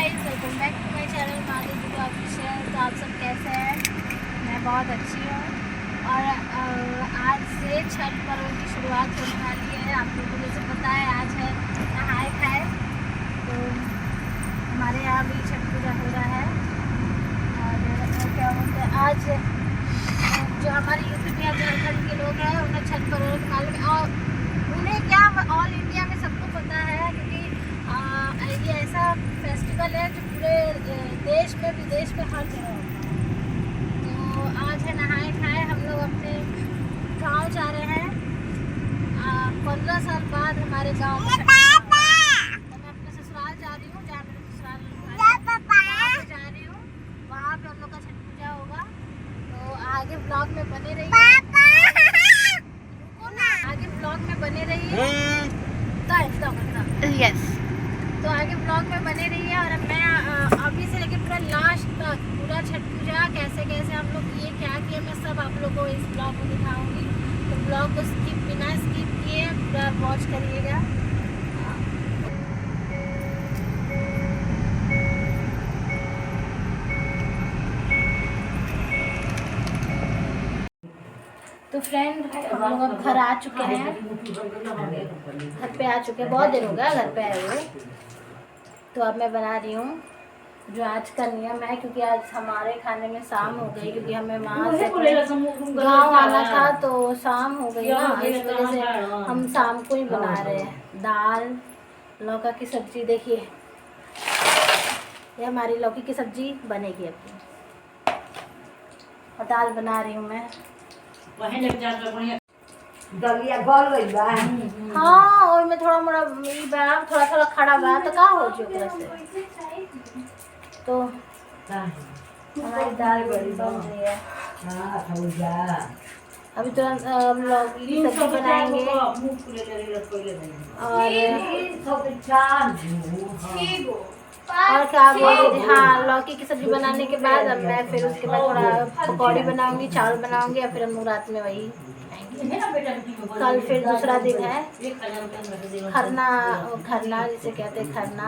Guys, welcome back to my channel Madhuri official. तो आप सब कैसे हैं? मैं बहुत अच्छी हूँ। और आज से छठ पर्व की शुरुआत होने वाली है। आप लोगों को जैसे पता है आज है नहाए खाए, तो हमारे यहाँ भी छठ पूजा हो रहा है। और क्या बोलते हैं, आज जो हमारे यूपी बिहार झारखंड के लोग हैं उन्हें छठ पर्व के मालूम है, और उन्हें क्या ऑल इंडिया में सबको पता है, क्योंकि ये ऐसा फेस्टिवल है जो पूरे देश में विदेश में हर जगह होता है। तो आज है नहाए खाए। हम लोग अपने गांव जा रहे हैं। 15 साल बाद हमारे गांव में छठ पूजा। तो मैं अपने ससुराल जा रही हूँ, जहाँ मेरे ससुराल वहाँ जा रही हूँ। वहाँ पे हम लोग का छठ पूजा होगा। तो आगे ब्लॉग में बने रहिए। आगे ब्लॉग में बने रहिए। यस, तो आगे ब्लॉग में बने रहिए। और मैं अभी से लेकर पूरा लास्ट तक पूरा छठ पूजा कैसे कैसे हम लोग किए, क्या किए, मैं सब आप लोगों को इस ब्लॉग में दिखाऊंगी। तो ब्लॉग को बिना स्किप किए पूरा वॉच करिएगा। तो फ्रेंड, हम लोग अब घर आ चुके हैं। घर पे आ चुके हैं, बहुत दिन हो गया घर पे आए हुए। तो अब मैं बना रही हूँ जो आज का नियम है, क्योंकि आज हमारे खाने में शाम हो गई, क्योंकि हमें वहाँ से गाँव आना था तो शाम हो गई ना, इस वजह से हम शाम को ही बना रहे हैं। दाल लौका की सब्जी, देखिए ये हमारी लौकी की सब्जी बनेगी अपनी। और दाल बना रही हूँ मैं। हाँ, और में थोड़ा मोड़ा थोड़ा थोड़ा खड़ा बा तो का हो जो से। तो हमारी दाल बड़ी बन रही है। अभी तुरंत हम लौकी की सब्जी बनाएंगे। और क्या बोलते थे, हाँ, लौकी की सब्जी बनाने के बाद अब मैं फिर उसके बाद थोड़ा पकौड़ी बनाऊंगी, चावल बनाऊंगी, और फिर हम लोग रात में वही खाएंगे। कल फिर दूसरा दिन है खरना। खरना जिसे कहते हैं खरना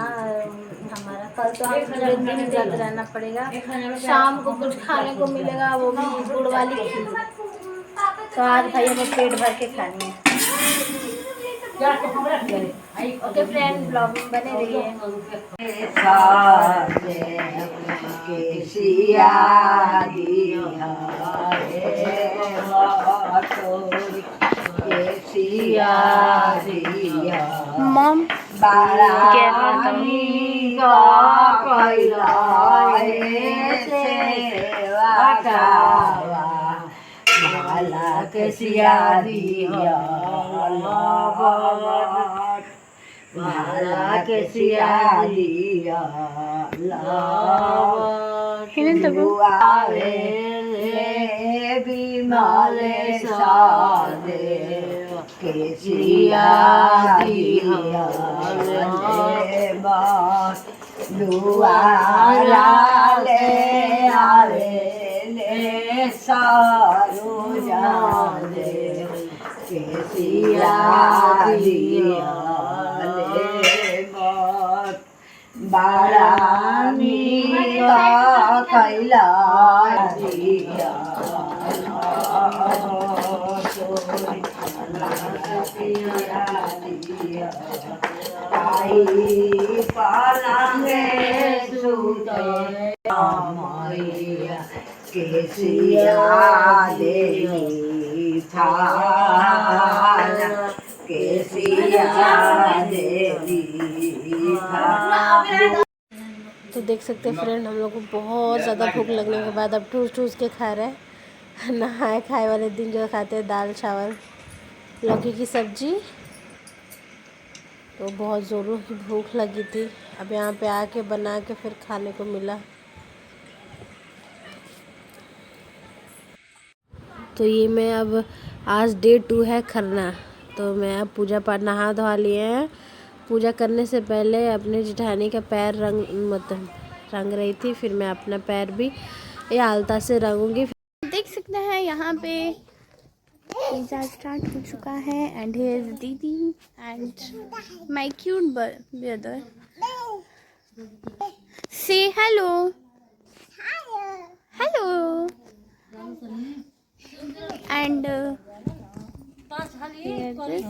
हमारा। कल तो हमें पूरे दिन व्रत रहना पड़ेगा। शाम को कुछ खाने को मिलेगा, वो भी गुड़ वाली खीर। तो आज भाई हमें पेट भर के खानी है। ओके फ्रेंड, ब्लॉग में बने रहिए। मॉम तो देख सकते हैं फ्रेंड, हम लोग को बहुत ज़्यादा भूख लगने के बाद अब ठूस ठूस के खा रहे हैं। नहाए खाए वाले दिन जो खाते हैं दाल चावल लौकी की सब्जी। तो बहुत ज़ोरों की भूख लगी थी, अब यहाँ पे आके बना के फिर खाने को मिला। तो ये मैं अब आज डे 2 है खरना। तो मैं अब पूजा पाठ नहा धोवा लिए हैं। पूजा करने से पहले अपने जेठानी का पैर रंग रही थी, फिर मैं अपना पैर भी ये आलता से रंगूंगी। देख सकते हैं यहाँ पे पिज़्ज़ा स्टार्ट हो चुका है। एंड हियर इज दीदी and my cute brother. say hello. Hello. And here this.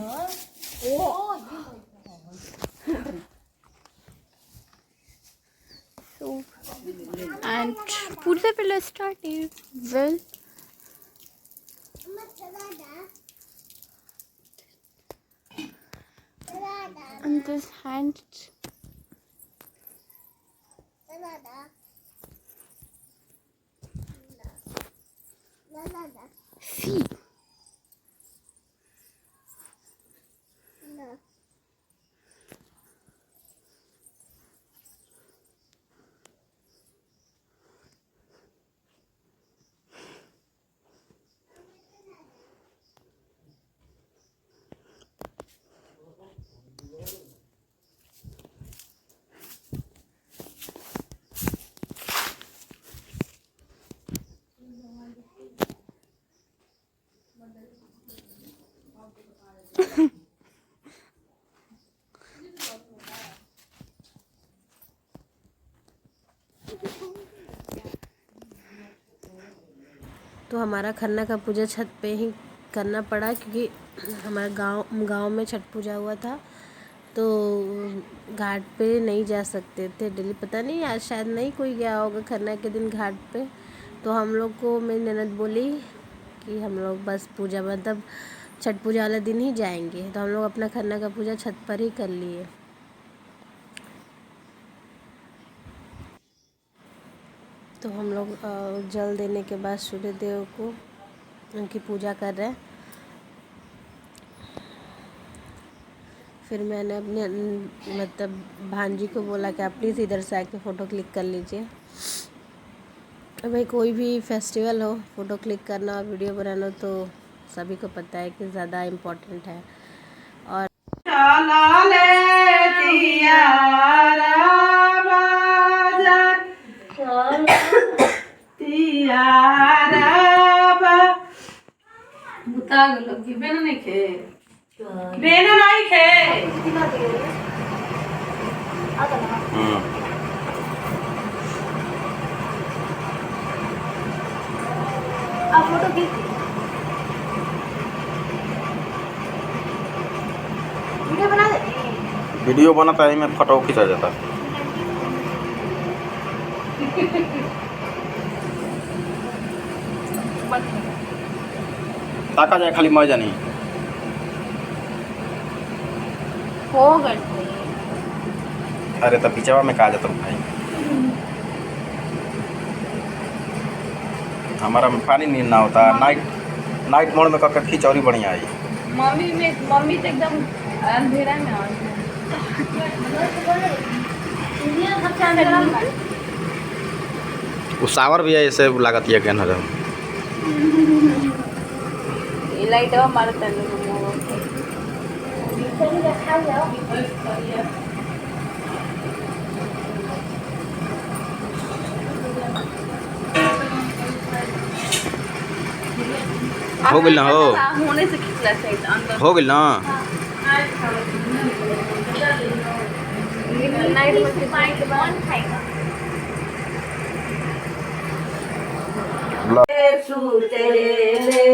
So, and Purza will start it. Well, and this hand. See. तो हमारा खन्ना का पूजा छत पे ही करना पड़ा क्योंकि हमारे गांव में छठ पूजा हुआ था, तो घाट पे नहीं जा सकते थे डेली। पता नहीं आज शायद नहीं कोई गया होगा खन्ना के दिन घाट पे, तो हम लोग को मेरी ननद बोली कि हम लोग बस पूजा मतलब छठ पूजा वाले दिन ही जाएंगे, तो हम लोग अपना खन्ना का पूजा छत पर ही कर लिए। तो हम लोग जल देने के बाद सूर्य देव को उनकी पूजा कर रहे हैं। फिर मैंने अपने मतलब भांजी को बोला कि आप प्लीज़ इधर से आके फ़ोटो क्लिक कर लीजिए। भाई कोई भी फेस्टिवल हो, फ़ोटो क्लिक करना और वीडियो बनाना तो सभी को पता है कि ज़्यादा इम्पोर्टेंट है। और फोटो खींच वीडियो बना दे। वीडियो बनाता है में फोटो खींचा जाता है। ताका जाए खाली मजा नहीं हो गए। अरे तब पिछवा में कहा जाता हूँ भाई, हमारा में पानी नहीं ना होता। नाइट मोड में कब खिंचौरी बढ़िया आई। मम्मी तो एकदम अंधेरा में वो सावर भी है ऐसे लागत ये कहना रहा लाइट मारता हो गई ना हो होने से खिंचला चाहिए अंदर हो गई ना। नाइट में पानी कौन खाएगा। सुतेले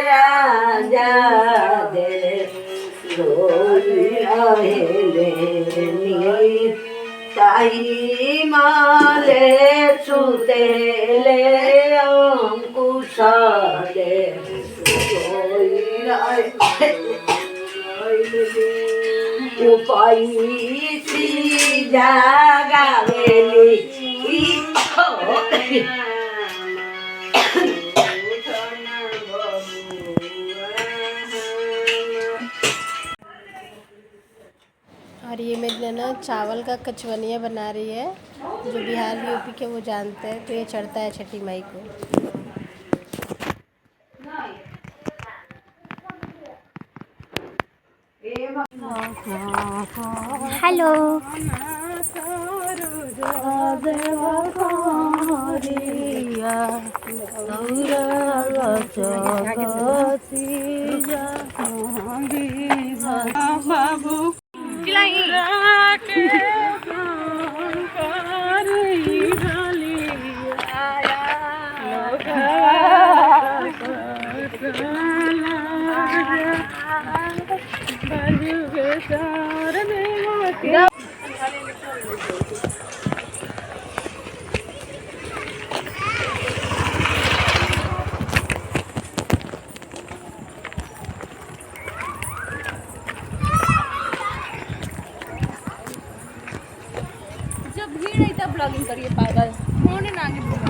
राजा दे रोई रहेले नी ताई माले सुतेले अंकुश दे रोई रहेले उपाई सी जागावेली और ये मेरी नैना चावल का कचवनिया बना रही है, जो बिहार यूपी के वो जानते हैं, तो ये चढ़ता है छठी माई को। हेलो बाबू जब भीड़ नहीं तब ब्लॉगिंग करिए पागल होने ना आगे बोलो।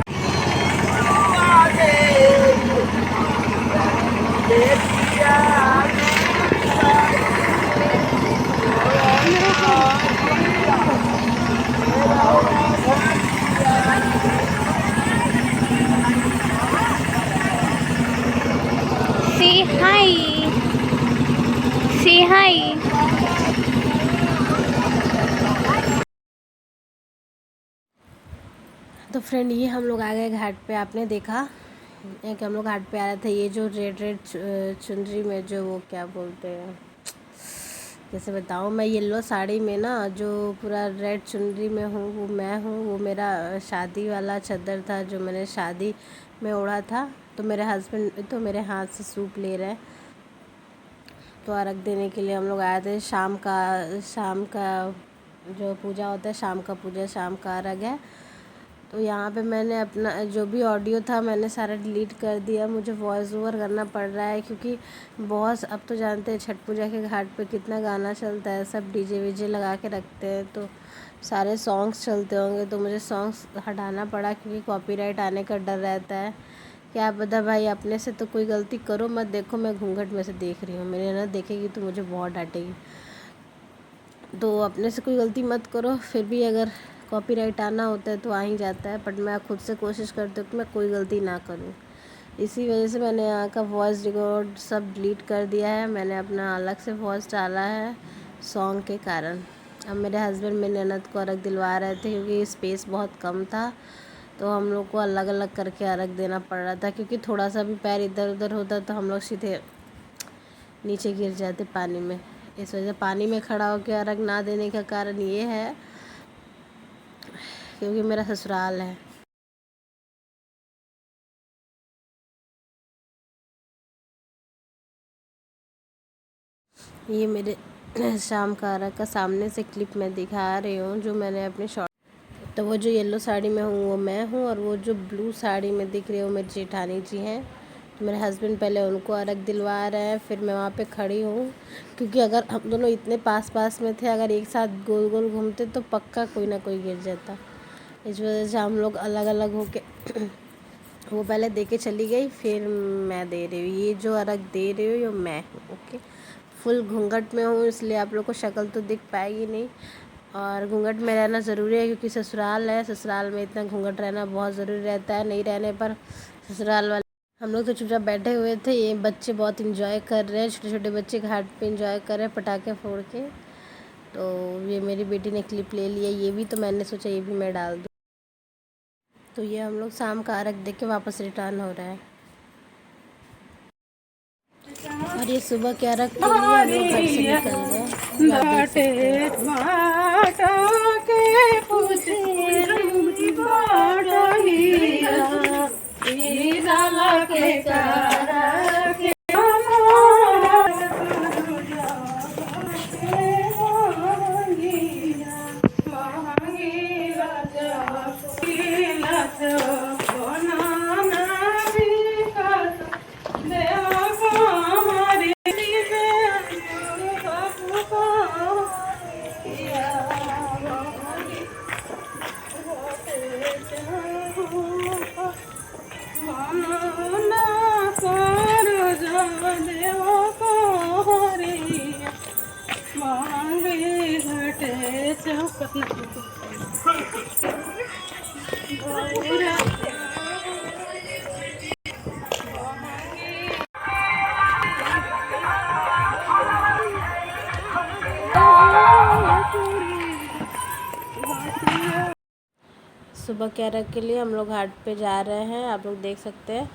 Say hi. Say hi. तो फ्रेंड ये हम लोग आ गए घाट पे। आपने देखा कि हम लोग घाट पे आ रहे थे। ये जो रेड रेड चुनरी में जो वो क्या बोलते हैं, जैसे बताऊँ मैं, येलो साड़ी में ना जो पूरा रेड चुनरी में हूँ वो मैं हूँ। वो मेरा शादी वाला चादर था जो मैंने शादी में ओढ़ा था। तो मेरे हस्बैंड तो मेरे हाथ से सूप ले रहे हैं। तो अर्घ देने के लिए हम लोग आए थे। शाम का जो पूजा होता है, शाम का पूजा, शाम का अर्घ है। तो यहाँ पे मैंने अपना जो भी ऑडियो था मैंने सारा डिलीट कर दिया। मुझे वॉइस ओवर करना पड़ रहा है क्योंकि बहुत, अब तो जानते हैं छठ पूजा के घाट पे कितना गाना चलता है, सब डीजे वीजे लगा के रखते हैं, तो सारे सॉन्ग्स चलते होंगे। तो मुझे सॉन्ग्स हटाना पड़ा क्योंकि कॉपीराइट आने का डर रहता है। क्या पता भाई, अपने से तो कोई गलती करो मत। देखो मैं घूंघट में से देख रही हूँ, मेरी ननद देखेगी तो मुझे बहुत डांटेगी। तो अपने से कोई गलती मत करो। फिर भी अगर कॉपीराइट आना होता है तो आ ही जाता है, बट मैं खुद से कोशिश करती हूँ कि मैं कोई गलती ना करूँ। इसी वजह से मैंने यहाँ का वॉइस रिकॉर्ड सब डिलीट कर दिया है। मैंने अपना अलग से वॉइस डाला है सॉन्ग के कारण। अब मेरे हस्बैंड मेरी ननद को अर्घ दिलवा रहे थे क्योंकि स्पेस बहुत कम था, तो हम लोग को अलग अलग करके अर्घ देना पड़ रहा था। क्योंकि थोड़ा सा भी पैर इधर उधर होता तो हम लोग सीधे नीचे गिर जाते पानी में। इस वजह से पानी में खड़ा होकर अर्घ ना देने का कारण ये है क्योंकि मेरा ससुराल है। ये मेरे शाम का अर्घ का सामने से क्लिप मैं दिखा रही हूँ जो मैंने अपने शॉर्ट। तो वो जो येलो साड़ी में हूँ वो मैं हूँ, और वो जो ब्लू साड़ी में दिख रही है वो मेरी जेठानी जी हैं। तो मेरे हस्बैंड पहले उनको अर्घ दिलवा रहे हैं, फिर मैं वहाँ पे खड़ी हूँ। क्योंकि अगर हम दोनों इतने पास पास में थे, अगर एक साथ गोल गोल घूमते तो पक्का कोई ना कोई गिर जाता। इस वजह से हम लोग अलग अलग होके वो पहले दे के चली गई, फिर मैं दे रही हूँ। ये जो अर्घ दे रही हूँ ये मैं हूँ। ओके, फुल घूंघट में हूँ इसलिए आप लोग को शक्ल तो दिख पाएगी नहीं, और घूंघट में रहना ज़रूरी है क्योंकि ससुराल है। ससुराल में इतना घूंघट रहना बहुत ज़रूरी रहता है, नहीं रहने पर ससुराल वाले। हम लोग तो चुपचाप बैठे हुए थे। ये बच्चे बहुत इंजॉय कर रहे हैं, छोटे छोटे बच्चे घाट पे इंजॉय कर रहे हैं पटाखे फोड़ के। तो ये मेरी बेटी ने क्लिप ले लिया ये भी, तो मैंने सोचा ये भी मैं डाल दूँ। तो ये हम लोग शाम का अर्घ देख के वापस रिटर्न हो रहा है। और ये सुबह के अर्घ के लिए हम लोग घर से निकल गए। आप देख सकते हैं। सुबह के अर्घ के लिए हम लोग घाट पे जा रहे हैं। आप लोग देख सकते हैं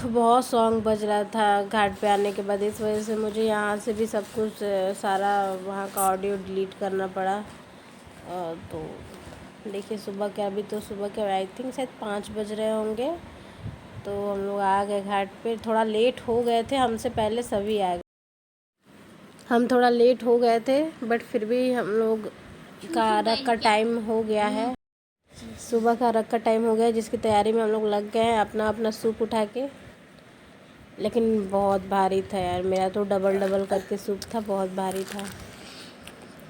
बहुत सॉन्ग बज रहा था घाट पे आने के बाद। इस वजह से मुझे यहाँ से भी सब कुछ सारा वहाँ का ऑडियो डिलीट करना पड़ा। तो देखिए सुबह के, अभी तो सुबह के आई थिंक शायद 5 बज रहे होंगे। तो हम लोग आ गए घाट पे। थोड़ा लेट हो गए थे, हमसे पहले सभी आ गए। हम थोड़ा लेट हो गए थे बट फिर भी हम लोग का अर्घ का टाइम हो गया है। सुबह का अर्घ का टाइम हो गया है, जिसकी तैयारी में हम लोग लग गए हैं अपना अपना सूप उठा के। लेकिन बहुत भारी था यार, मेरा तो डबल करके सूप था, बहुत भारी था।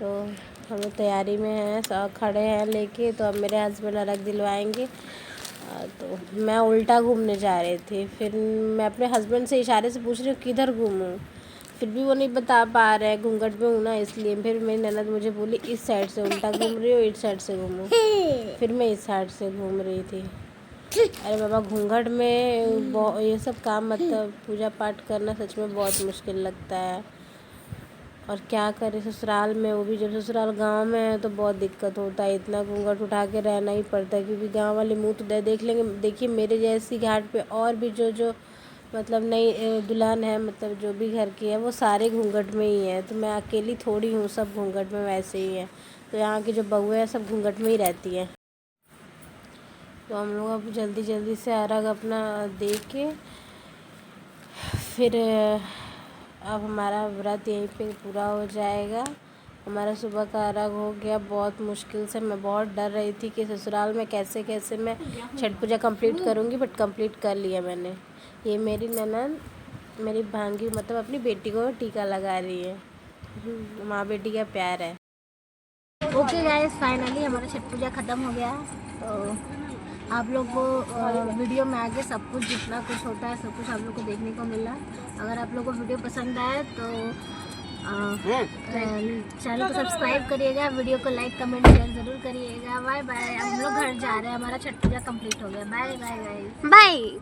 तो हम लोग तैयारी में हैं, सब खड़े हैं लेके। तो अब मेरे हस्बैंड अर्घ दिलवाएंगे। तो मैं उल्टा घूमने जा रही थी, फिर मैं अपने हस्बैंड से इशारे से पूछ रही हूँ किधर घूमूं, फिर भी वो नहीं बता पा रहे हैं, घूंघट में हूँ ना इसलिए। फिर मेरी ननद मुझे बोली इस साइड से उल्टा घूम रही हो, इस साइड से घूमो। फिर मैं इस साइड से घूम रही थी। अरे बाबा, घूंघट में ये सब काम, मतलब पूजा पाठ करना सच में बहुत मुश्किल लगता है। और क्या करें ससुराल में, वो भी जब ससुराल गांव में है तो बहुत दिक्कत होता है, इतना घूंघट उठा के रहना ही पड़ता है, क्योंकि गांव वाले मुँह तो देख लेंगे। देखिए मेरे जैसी घाट पे और भी जो मतलब नई दुल्हन है, मतलब जो भी घर की है, वो सारे घूंघट में ही है। तो मैं अकेली थोड़ी हूँ, सब घूंघट में वैसे ही है। तो यहाँ की जो बहुएं हैं सब घूंघट में ही रहती हैं। तो हम लोग अब जल्दी से अर्घ अपना दे के फिर अब हमारा व्रत यहीं पे पूरा हो जाएगा। हमारा सुबह का अर्घ हो गया बहुत मुश्किल से। मैं बहुत डर रही थी कि ससुराल में कैसे मैं छठ पूजा कंप्लीट करूँगी, बट कंप्लीट कर लिया मैंने। ये मेरी ननद, मेरी भांगी, मतलब अपनी बेटी को टीका लगा रही है। माँ बेटी का प्यार है। ओके गाइस, फाइनली हमारा छठ पूजा ख़त्म हो गया। तो आप लोग को वीडियो में आगे सब कुछ जितना कुछ होता है सब कुछ आप लोग को देखने को मिला। अगर आप लोग को वीडियो पसंद आए तो चैनल को सब्सक्राइब करिएगा, वीडियो को लाइक कमेंट शेयर ज़रूर करिएगा। Bye bye. हम लोग घर जा रहे हैं, हमारा छठ पूजा कंप्लीट हो गया। Bye bye guys, bye.